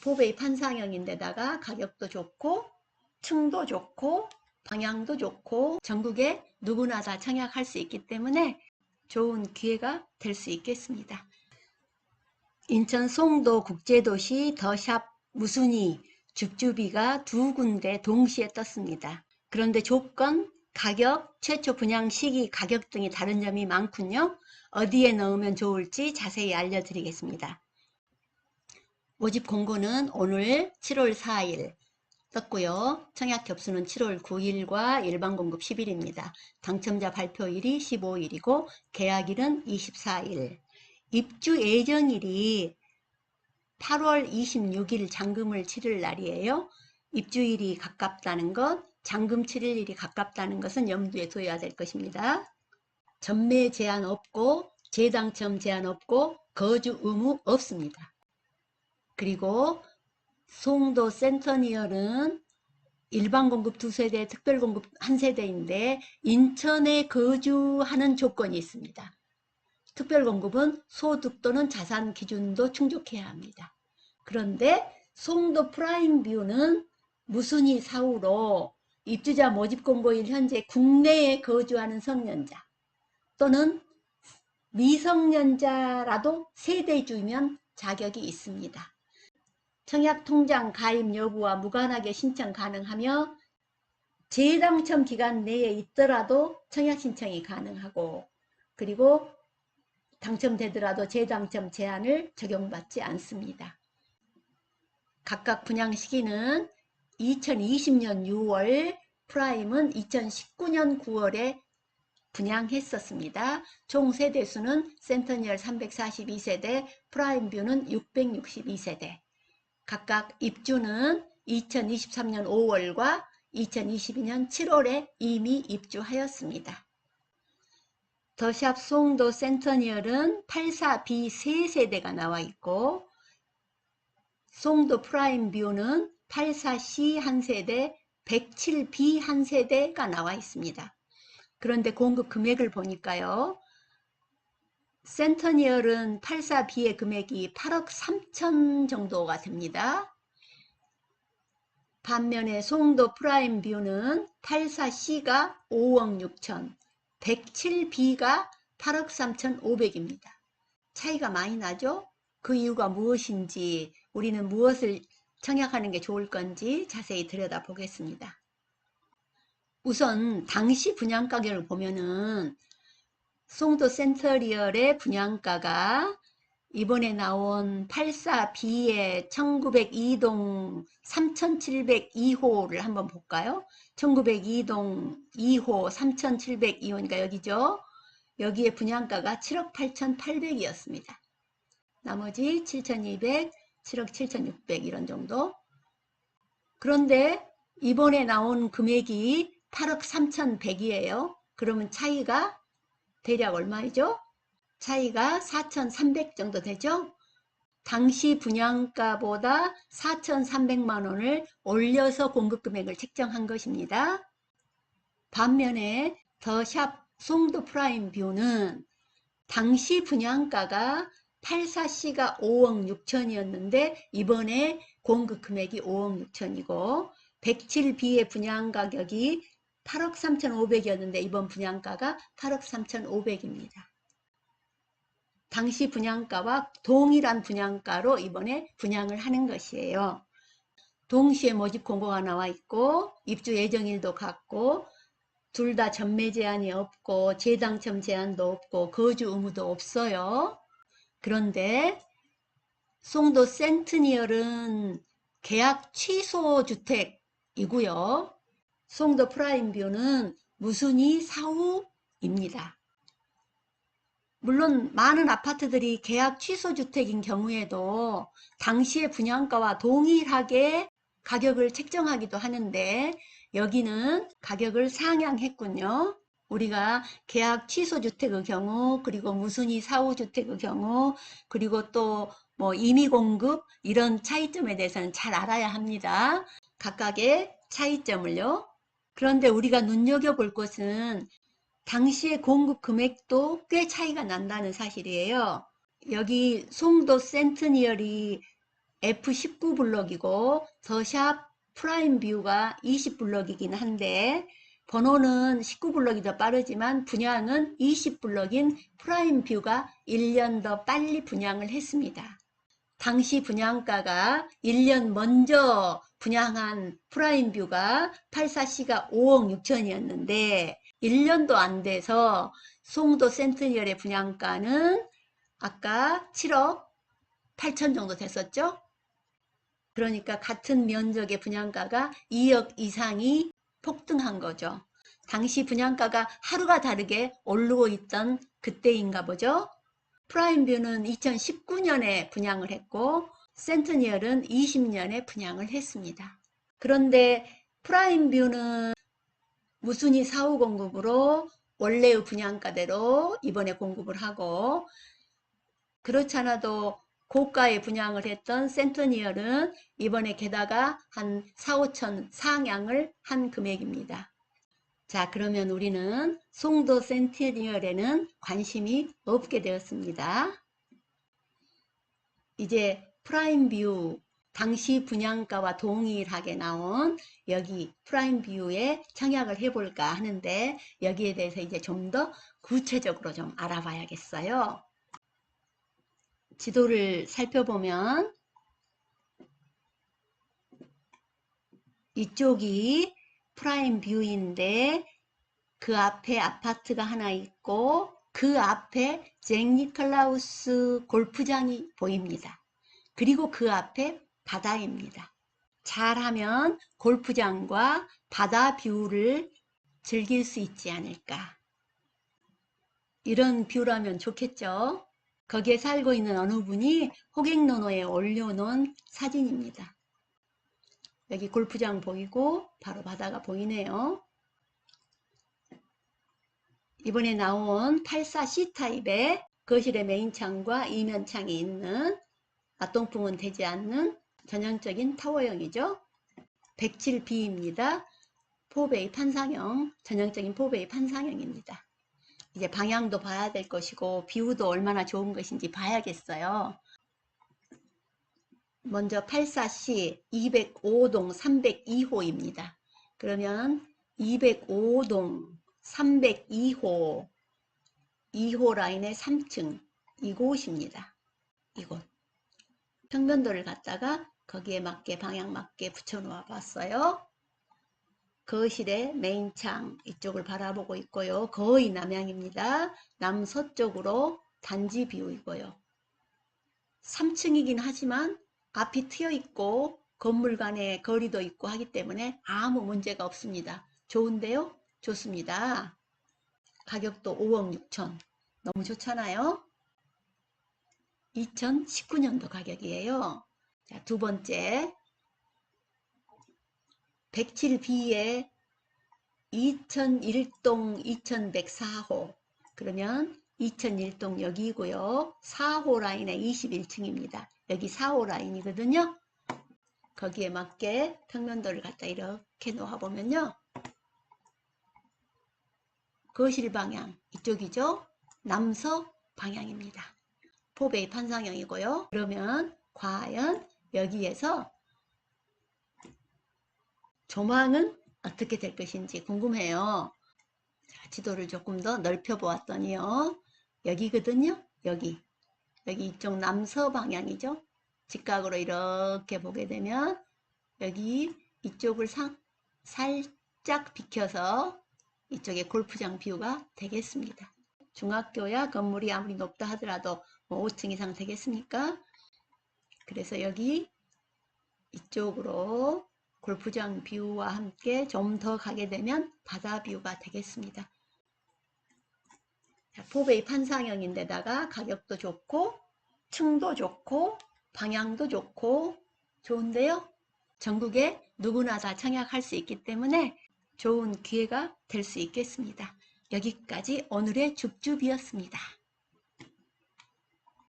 포베이 판상형인데다가 가격도 좋고 층도 좋고 방향도 좋고 전국에 누구나 다 청약할 수 있기 때문에 좋은 기회가 될 수 있겠습니다. 인천 송도 국제도시 더샵 무순이 줍줍이가 두 군데 동시에 떴습니다. 그런데 조건, 가격, 최초 분양 시기, 가격 등이 다른 점이 많군요. 어디에 넣으면 좋을지 자세히 알려드리겠습니다. 모집 공고는 오늘 7월 4일 떴고요. 청약 접수는 7월 9일과 일반 공급 10일입니다. 당첨자 발표일이 15일이고 계약일은 24일. 입주 예정일이 8월 26일 잔금을 치를 날이에요. 입주일이 가깝다는 것, 잔금 치를 일이 가깝다는 것은 염두에 둬야 될 것입니다. 전매 제한 없고 재당첨 제한 없고 거주 의무 없습니다. 그리고 송도 센터니얼은 일반 공급 2세대, 특별 공급 1세대인데 인천에 거주하는 조건이 있습니다. 특별 공급은 소득 또는 자산 기준도 충족해야 합니다. 그런데 송도 프라임 뷰는 무순이 사후로 입주자 모집 공고일 현재 국내에 거주하는 성년자 또는 미성년자라도 세대주면 자격이 있습니다. 청약통장 가입 여부와 무관하게 신청 가능하며 재당첨 기간 내에 있더라도 청약 신청이 가능하고 그리고 당첨되더라도 재당첨 제한을 적용받지 않습니다. 각각 분양 시기는 2020년 6월, 프라임은 2019년 9월에 분양했었습니다. 총 세대수는 센터니얼 342세대, 프라임뷰는 662세대. 각각 입주는 2023년 5월과 2022년 7월에 이미 입주하였습니다. 더샵 송도 센터니얼은 84B 3세대가 나와 있고 송도 프라임뷰는 84C 1세대, 107B 1세대가 나와 있습니다. 그런데 공급 금액을 보니까요. 센터니얼은 84B의 금액이 8억 3천 정도가 됩니다. 반면에 송도 프라임뷰는 84C가 5억 6천, 107B가 8억 3,500입니다. 차이가 많이 나죠? 그 이유가 무엇인지 우리는 무엇을 청약하는 게 좋을 건지 자세히 들여다보겠습니다. 우선 당시 분양 가격을 보면은 송도 센터리얼의 분양가가 이번에 나온 84B의 1902동 3702호를 한번 볼까요? 1902동 2호 3702호니까 여기죠. 여기에 분양가가 7억 8,800이었습니다. 나머지 7,200, 7억 7,600 이런 정도. 그런데 이번에 나온 금액이 8억 3,100이에요. 그러면 차이가 대략 얼마이죠? 차이가 4,300 정도 되죠? 당시 분양가보다 4,300만 원을 올려서 공급 금액을 책정한 것입니다. 반면에 더샵 송도 프라임 뷰는 당시 분양가가 84C가 5억 6천이었는데 이번에 공급 금액이 5억 6천이고 107B의 분양 가격이 8억 3,500이었는데 이번 분양가가 8억 3,500입니다. 당시 분양가와 동일한 분양가로 이번에 분양을 하는 것이에요. 동시에 모집 공고가 나와 있고 입주 예정일도 같고 둘 다 전매 제한이 없고 재당첨 제한도 없고 거주 의무도 없어요. 그런데 송도 센트니얼은 계약 취소 주택이고요. 송도 프라임뷰는 무순이 사후입니다. 물론 많은 아파트들이 계약 취소 주택인 경우에도 당시의 분양가와 동일하게 가격을 책정하기도 하는데 여기는 가격을 상향했군요. 우리가 계약 취소 주택의 경우 그리고 무순위 사후 주택의 경우 그리고 또 뭐 임의 공급 이런 차이점에 대해서는 잘 알아야 합니다. 각각의 차이점을요. 그런데 우리가 눈여겨볼 것은 당시의 공급 금액도 꽤 차이가 난다는 사실이에요. 여기 송도 센트니얼이 F19블럭이고 더샵 프라임 뷰가 20블럭이긴 한데 번호는 19블럭이 더 빠르지만 분양은 20블럭인 프라임 뷰가 1년 더 빨리 분양을 했습니다. 당시 분양가가 1년 먼저 분양한 프라임 뷰가 84C가 5억 6천이었는데 1년도 안 돼서 송도 센트니얼의 분양가는 아까 7억 8천 정도 됐었죠. 그러니까 같은 면적의 분양가가 2억 이상이 폭등한 거죠. 당시 분양가가 하루가 다르게 오르고 있던 그때인가 보죠. 프라임뷰는 2019년에 분양을 했고 센트니얼은 20년에 분양을 했습니다. 그런데 프라임뷰는 무순위 사후 공급으로 원래의 분양가대로 이번에 공급을 하고 그렇지 않아도 고가에 분양을 했던 센트니얼은 이번에 게다가 한 4, 5천 상향을 한 금액입니다. 자, 그러면 우리는 송도 센트니얼에는 관심이 없게 되었습니다. 이제 프라임뷰 당시 분양가와 동일하게 나온 여기 프라임뷰에 청약을 해볼까 하는데 여기에 대해서 이제 좀 더 구체적으로 좀 알아봐야겠어요. 지도를 살펴보면 이쪽이 프라임뷰인데 그 앞에 아파트가 하나 있고 그 앞에 잭 니클라우스 골프장이 보입니다. 그리고 그 앞에 바다입니다. 잘하면 골프장과 바다 뷰를 즐길 수 있지 않을까. 이런 뷰라면 좋겠죠. 거기에 살고 있는 어느 분이 호객노노에 올려놓은 사진입니다. 여기 골프장 보이고 바로 바다가 보이네요. 이번에 나온 84C 타입의 거실의 메인창과 이면창이 있는 맞동풍은 되지 않는 전형적인 타워형이죠. 107B입니다. 포베이 판상형, 전형적인 포베이 판상형입니다. 이제 방향도 봐야 될 것이고 뷰도 얼마나 좋은 것인지 봐야겠어요. 먼저 84C 205동 302호입니다. 그러면 205동 302호 2호 라인의 3층 이곳입니다. 이곳 평면도를 갖다가 거기에 맞게 방향 맞게 붙여 놓아 봤어요. 거실의 메인창 이쪽을 바라보고 있고요. 거의 남향입니다. 남서쪽으로 단지 뷰이고요. 3층이긴 하지만 앞이 트여 있고 건물 간의 거리도 있고 하기 때문에 아무 문제가 없습니다. 좋은데요? 좋습니다. 가격도 5억 6천. 너무 좋잖아요? 2019년도 가격이에요. 자, 두 번째 107B에 2001동 2104호 그러면 2001동 여기고요. 4호 라인에 21층입니다. 여기 4호 라인이거든요. 거기에 맞게 평면도를 갖다 이렇게 놓아보면요. 거실 방향 이쪽이죠. 남서 방향입니다. 포베이 판상형이고요. 그러면 과연 여기에서 조망은 어떻게 될 것인지 궁금해요. 자, 지도를 조금 더 넓혀 보았더니요. 여기거든요. 여기 이쪽 남서 방향이죠. 직각으로 이렇게 보게 되면 여기 이쪽을 살짝 비켜서 이쪽에 골프장 뷰가 되겠습니다. 중학교야 건물이 아무리 높다 하더라도 뭐 5층 이상 되겠습니까? 그래서 여기 이쪽으로 골프장 뷰와 함께 좀 더 가게 되면 바다 뷰가 되겠습니다. 자, 포베이 판상형인데다가 가격도 좋고 층도 좋고 방향도 좋고 좋은데요. 전국에 누구나 다 청약할 수 있기 때문에 좋은 기회가 될 수 있겠습니다. 여기까지 오늘의 줍줍이었습니다.